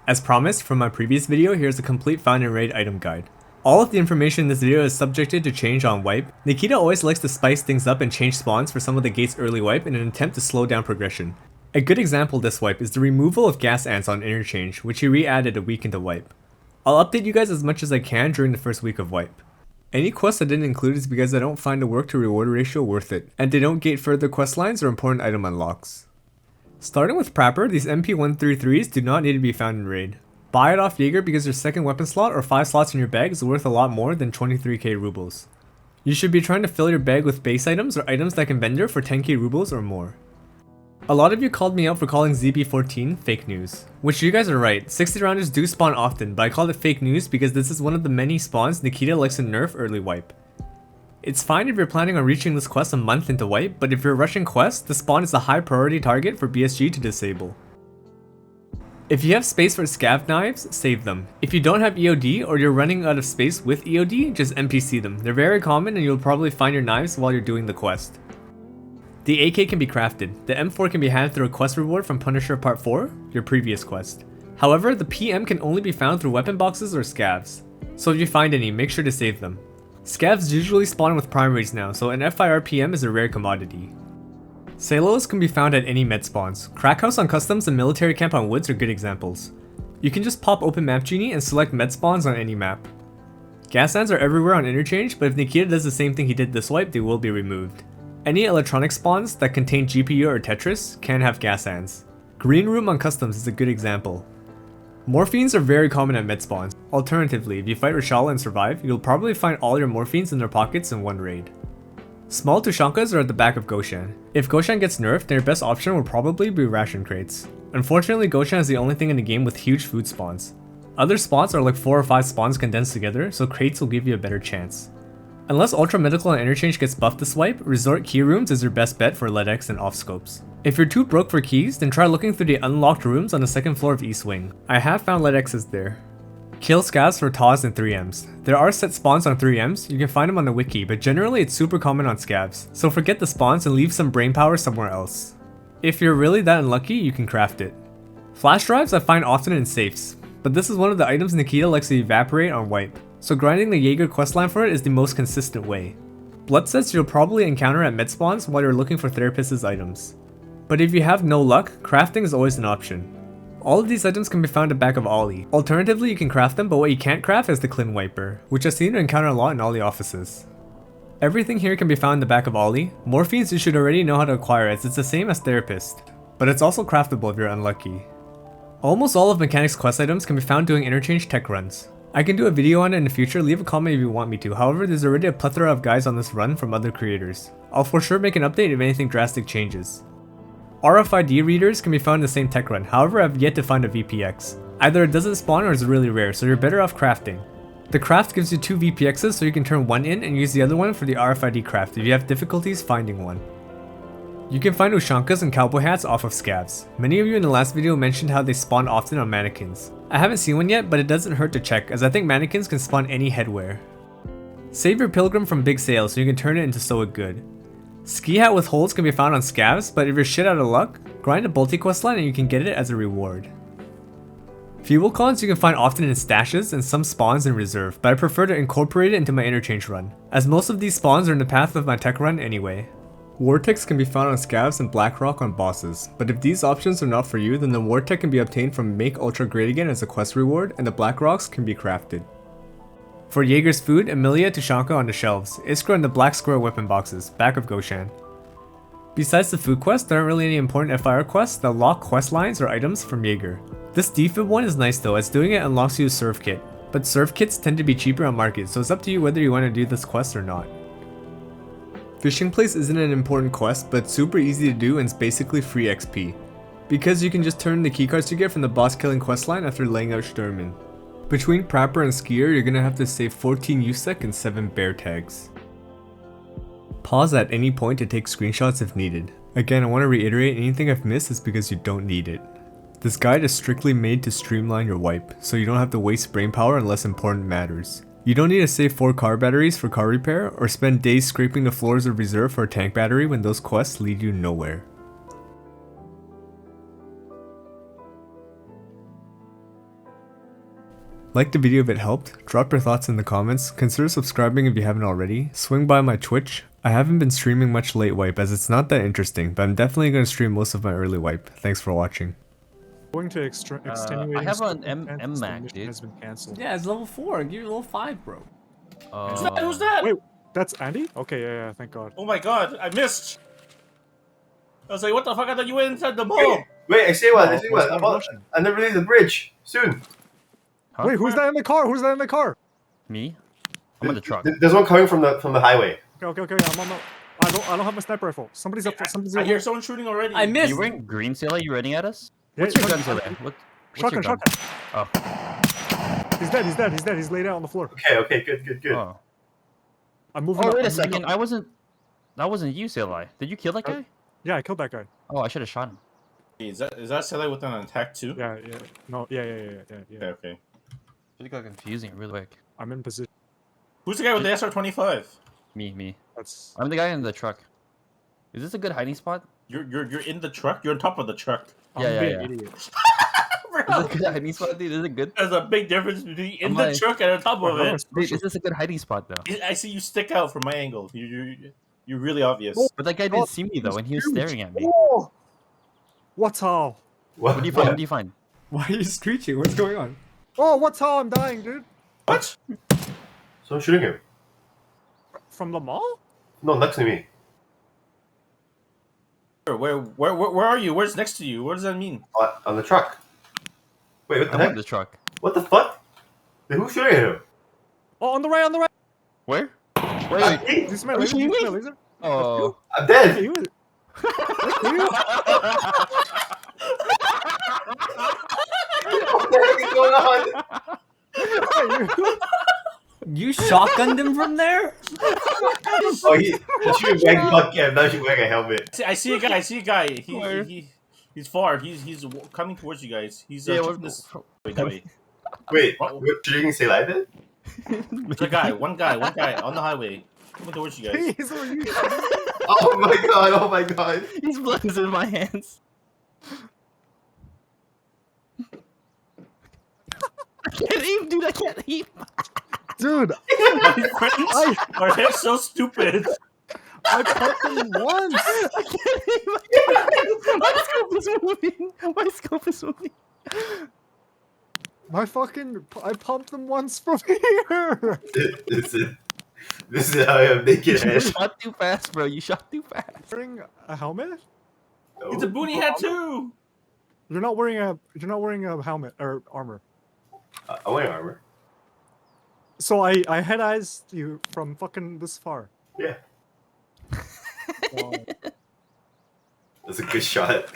As promised from my previous video, here's a complete found and raid item guide. All of the information in this video is subjected to change on wipe. Nikita always likes to spice things up and change spawns for some of the gates early wipe in an attempt to slow down progression. A good example this wipe is the removal of gas ants on interchange, which he re-added a week into wipe. I'll update you guys as much as I can during the first week of wipe. Any quests I didn't include is because I don't find the work to reward ratio worth it, and they don't gate further quest lines or important item unlocks. Starting with Prapper, these MP133s do not need to be found in raid. Buy it off Jaeger because your second weapon slot or 5 slots in your bag is worth a lot more than 23k rubles. You should be trying to fill your bag with base items or items that can vendor for 10k rubles or more. A lot of you called me out for calling ZB14 fake news, which you guys are right. 60 rounders do spawn often, but I called it fake news because this is one of the many spawns Nikita likes to nerf early wipe. It's fine if you're planning on reaching this quest a month into wipe, but if you're rushing quests, the spawn is a high priority target for BSG to disable. If you have space for scav knives, save them. If you don't have EOD or you're running out of space with EOD, just NPC them. They're very common and you'll probably find your knives while you're doing the quest. The AK can be crafted. The M4 can be had through a quest reward from Punisher Part 4, your previous quest. However, the PM can only be found through weapon boxes or scavs. So if you find any, make sure to save them. Scavs usually spawn with primaries now, so an FIR PM is a rare commodity. Salos can be found at any med spawns. Crack House on Customs and Military Camp on Woods are good examples. You can just pop open map genie and select med spawns on any map. Gas ants are everywhere on interchange, but if Nikita does the same thing he did this wipe, they will be removed. Any electronic spawns that contain GPU or Tetris can have gas ants. Green Room on Customs is a good example. Morphines are very common at med spawns. Alternatively, if you fight RESHALA and survive, you'll probably find all your morphines in their pockets in one raid. Small Tushankas are at the back of Goshan. If Goshan gets nerfed, then your best option will probably be ration crates. Unfortunately, Goshan is the only thing in the game with huge food spawns. Other spots are like 4 or 5 spawns condensed together, so crates will give you a better chance. Unless Ultra Medical and Interchange gets buffed this wipe, Resort Key Rooms is your best bet for LEDX and off scopes. If you're too broke for keys, then try looking through the unlocked rooms on the second floor of East Wing. I have found LEDXs there. Kill scavs for TAWs and 3Ms. There are set spawns on 3Ms, you can find them on the wiki, but generally it's super common on scavs, so forget the spawns and leave some brainpower somewhere else. If you're really that unlucky, you can craft it. Flash drives I find often in safes, but this is one of the items Nikita likes to evaporate on wipe, so grinding the Jaeger questline for it is the most consistent way. Blood sets you'll probably encounter at med spawns while you're looking for Therapist's items. But if you have no luck, crafting is always an option. All of these items can be found at back of Ollie. Alternatively, you can craft them, but what you can't craft is the Clin Wiper, which I've seen to encounter a lot in Ollie offices. Everything here can be found in the back of Ollie. Morphines you should already know how to acquire as it's the same as Therapist, but it's also craftable if you're unlucky. Almost all of Mechanics quest items can be found doing interchange tech runs. I can do a video on it in the future, leave a comment if you want me to, however there's already a plethora of guides on this run from other creators. I'll for sure make an update if anything drastic changes. RFID readers can be found in the same tech run, however I've yet to find a VPX. Either it doesn't spawn or it's really rare, so you're better off crafting. The craft gives you 2 VPXs so you can turn one in and use the other one for the RFID craft if you have difficulties finding one. You can find Ushankas and cowboy hats off of scavs. Many of you in the last video mentioned how they spawn often on mannequins. I haven't seen one yet, but it doesn't hurt to check as I think mannequins can spawn any headwear. Save your pilgrim from big sales so you can turn it into so good. Ski hat with holes can be found on scavs, but if you're shit out of luck, grind a Bolty questline and you can get it as a reward. Fuel cons you can find often in stashes and some spawns in reserve, but I prefer to incorporate it into my interchange run, as most of these spawns are in the path of my tech run anyway. Vortex can be found on scavs and Blackrock on bosses, but if these options are not for you, then the Vortex can be obtained from Make Ultra Great Again as a quest reward, and the Blackrocks can be crafted. For Jaeger's food, Amelia Tushanka on the shelves, Iskra in the Black Square weapon boxes, back of Goshan. Besides the food quest, there aren't really any important FIR quests that lock quest lines or items from Jaeger. This defib one is nice though, as doing it unlocks you a serve kit, but serve kits tend to be cheaper on market, so it's up to you whether you want to do this quest or not. Fishing Place isn't an important quest, but it's super easy to do and it's basically free XP, because you can just turn the keycards you get from the boss killing questline after laying out Sturman. Between Prapper and Skier, you're gonna have to save 14 USEC and 7 bear tags. Pause at any point to take screenshots if needed. Again, I want to reiterate, anything I've missed is because you don't need it. This guide is strictly made to streamline your wipe, so you don't have to waste brainpower unless important matters. You don't need to save 4 car batteries for car repair, or spend days scraping the floors of reserve for a tank battery when those quests lead you nowhere. Like the video if it helped, drop your thoughts in the comments, consider subscribing if you haven't already, swing by my Twitch. I haven't been streaming much late wipe as it's not that interesting, but I'm definitely going to stream most of my early wipe. Thanks for watching. Going to extenuating. I have an circumstances, the Mac, mission dude. has been cancelled. Yeah, it's level 4, you're level 5, bro. Who's that? Wait, that's Andy? Okay, yeah, thank God. Oh my god, I missed. I was like, what the fuck? I thought you went inside the mall. Wait, I say what? I say what's what? that Russian? I never leave the bridge. Soon. Huh? Wait, who's that in the car? Who's that in the car? Me? I'm in the truck. There's one coming from the highway. Okay, I'm on the. I don't have my sniper rifle. Somebody's up. Somebody's I up. hear someone shooting already. I missed! You wearing green sailor? You running at us? Yeah, What's your gun, shotgun, sailor? What's Shotgun, your gun? shotgun. Oh. He's dead. He's laid out on the floor. Okay, good. Oh. I'm moving Oh, up. wait a I'm moving second. up. That wasn't you, Sailor. Did you kill that guy? Yeah, I killed that guy. Oh, I should have shot him. Is that Sally with an attack too? Yeah. No, yeah. Okay. It got confusing really quick. I'm in position. Who's the guy with the SR-25? Me. That's. I'm the guy in the truck. Is this a good hiding spot? You're in the truck. You're on top of the truck. I'm Yeah. being an idiot. Is it a good hiding spot, dude? Is it good? There's a big difference between in Am the I- truck and on top of it. Wait, is this a good hiding spot though? I see you stick out from my angle. You're really obvious. Oh. But that guy didn't see me though, and he was staring at me. Oh! What's all? What do you find? What do you find? Why are you screeching? What's going on? Oh, what's all? I'm dying, dude. What? So I'm shooting him. From the mall? No, next to me. Where are you? Where's next to you? What does that mean? On the truck. Wait, what the I'm in heck? the truck. What the fuck? Wait, who's shooting at him? Oh, on the right. Where? Wait. Did you see my Are you laser? shooting Did you see me? my laser? Oh. I'm Okay, dead. you was- What the heck is going on? You shotgunned him from there? Oh, he's shooting wearing butt cam. Now she's wearing a helmet. I see a guy. Where? He's far. He's coming towards you guys. He's Yeah, shooting this way. Wait, What? we're shooting say like that? There's a guy. One guy on the highway coming towards you guys. Please, are you? Oh my god. His blood is in my hands. I can't aim, dude. I can't aim. Dude, My friends are so stupid. I pumped him once. I can't aim. My scope is moving. My scope is moving. I pumped them once from here. This is how I am naked You head. shot too fast, bro. You shot too fast. Wearing a helmet? It's a boonie hat too. You're not wearing a helmet or armor. I'm wearing armor. So I head eyes you from fucking this far. Yeah. So- That's a good shot.